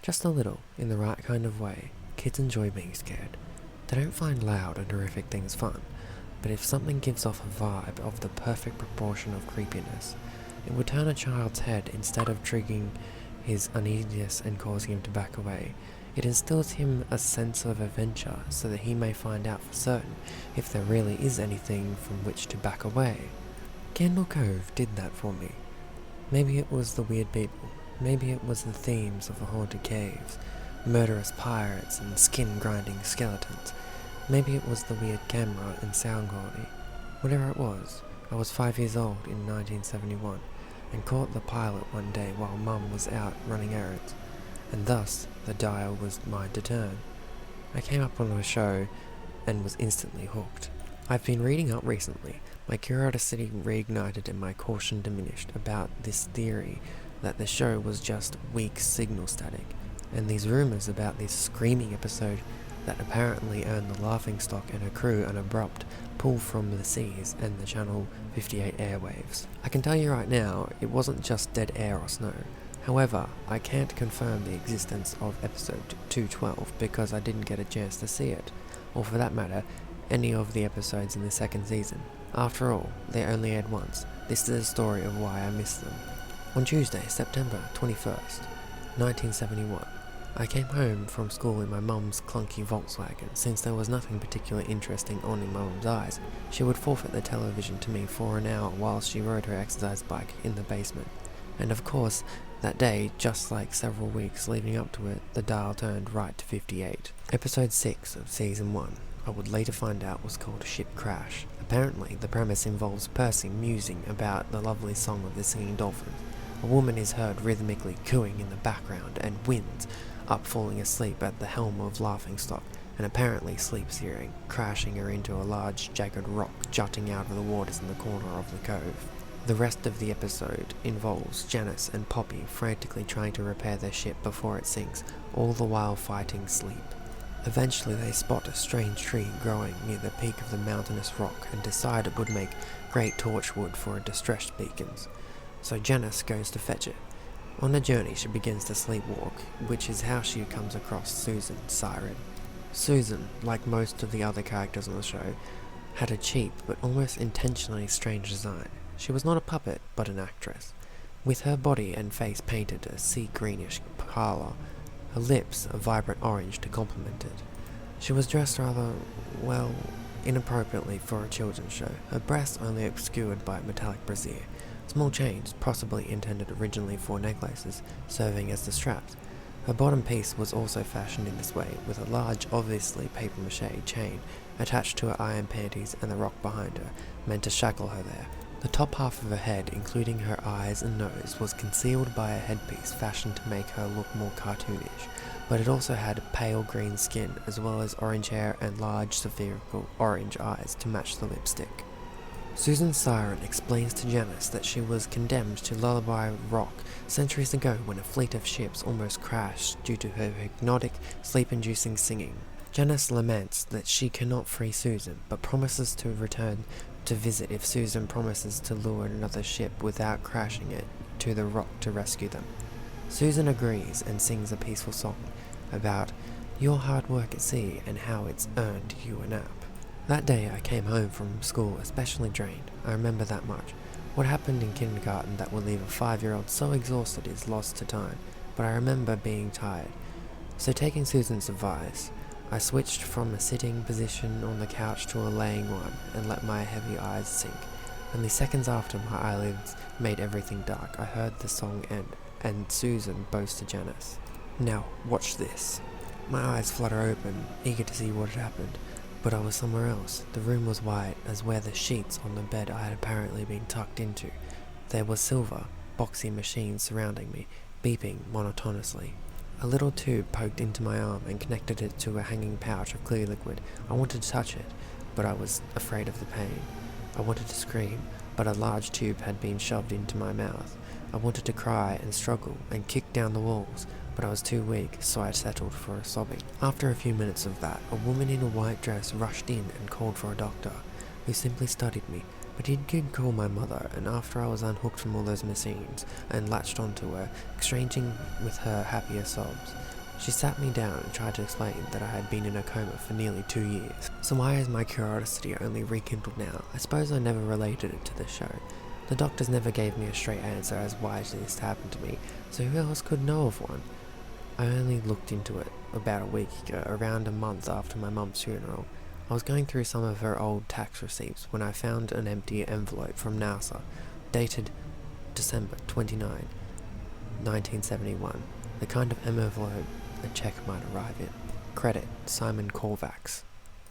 Just a little, in the right kind of way. Kids enjoy being scared. They don't find loud and horrific things fun, but if something gives off a vibe of the perfect proportion of creepiness, it would turn a child's head instead of triggering his uneasiness and causing him to back away. It instills him a sense of adventure so that he may find out for certain if there really is anything from which to back away. Candle Cove did that for me. Maybe it was the weird people. Maybe it was the themes of the haunted caves, murderous pirates and skin-grinding skeletons. Maybe it was the weird camera and sound quality. Whatever it was, I was 5 years old in 1971 and caught the pilot one day while Mum was out running errands, and thus the dial was mine to turn. I came up on the show and was instantly hooked. I've been reading up recently. My curiosity reignited and my caution diminished about this theory that the show was just weak signal static, and these rumours about this screaming episode that apparently earned the Laughingstock and her crew an abrupt pull from the seas and the Channel 58 airwaves. I can tell you right now, it wasn't just dead air or snow. However, I can't confirm the existence of episode 212 because I didn't get a chance to see it, or for that matter, any of the episodes in the second season. After all, they only aired once. This is a story of why I missed them. On Tuesday, September 21st, 1971, I came home from school in my mum's clunky Volkswagen. Since there was nothing particularly interesting on in my mum's eyes, she would forfeit the television to me for an hour while she rode her exercise bike in the basement. And of course, that day, just like several weeks leading up to it, the dial turned right to 58. Episode 6 of Season 1, I would later find out, was called Ship Crash. Apparently, the premise involves Percy musing about the lovely song of the singing dolphins. A woman is heard rhythmically cooing in the background, and Winds up falling asleep at the helm of Laughingstock, and apparently sleep steering, crashing her into a large jagged rock jutting out of the waters in the corner of the cove. The rest of the episode involves Janice and Poppy frantically trying to repair their ship before it sinks, all the while fighting sleep. Eventually they spot a strange tree growing near the peak of the mountainous rock and decide it would make great torchwood for distressed beacons. So Janice goes to fetch it. On the journey she begins to sleepwalk, which is how she comes across Susan Siren. Susan, like most of the other characters on the show, had a cheap but almost intentionally strange design. She was not a puppet, but an actress, with her body and face painted a sea-greenish pallor, her lips a vibrant orange to complement it. She was dressed rather, well, inappropriately for a children's show, her breasts only obscured by metallic brassiere, small chains, possibly intended originally for necklaces, serving as the straps. Her bottom piece was also fashioned in this way, with a large, obviously papier-mâché chain attached to her iron panties and the rock behind her, meant to shackle her there. The top half of her head, including her eyes and nose, was concealed by a headpiece fashioned to make her look more cartoonish, but it also had pale green skin, as well as orange hair and large spherical orange eyes to match the lipstick. Susan Siren explains to Janice that she was condemned to Lullaby Rock centuries ago when a fleet of ships almost crashed due to her hypnotic, sleep-inducing singing. Janice laments that she cannot free Susan, but promises to return to visit if Susan promises to lure another ship without crashing it to the rock to rescue them. Susan agrees and sings a peaceful song about your hard work at sea and how it's earned you a nap. That day I came home from school especially drained. I remember that much. What happened in kindergarten that would leave a 5-year-old so exhausted is lost to time, but I remember being tired. So taking Susan's advice, I switched from a sitting position on the couch to a laying one and let my heavy eyes sink. Only seconds after my eyelids made everything dark, I heard the song end, and Susan boast to Janice. Now, watch this. My eyes flutter open, eager to see what had happened, but I was somewhere else. The room was white, as were the sheets on the bed I had apparently been tucked into. There was silver, boxy machines surrounding me, beeping monotonously. A little tube poked into my arm and connected it to a hanging pouch of clear liquid. I wanted to touch it, but I was afraid of the pain. I wanted to scream, but a large tube had been shoved into my mouth. I wanted to cry and struggle and kick down the walls, but I was too weak, so I settled for a sobbing. After a few minutes of that, a woman in a white dress rushed in and called for a doctor, who simply studied me, I did call my mother, and after I was unhooked from all those machines and latched onto her, exchanging with her happier sobs, she sat me down and tried to explain that I had been in a coma for nearly 2 years. So why is my curiosity only rekindled now? I suppose I never related it to the show. The doctors never gave me a straight answer as why this happened to me, so who else could know of one? I only looked into it about a week ago, around a month after my mum's funeral. I was going through some of her old tax receipts when I found an empty envelope from NASA, dated December 29, 1971, the kind of envelope a check might arrive in. Credit, Simon Korvacs.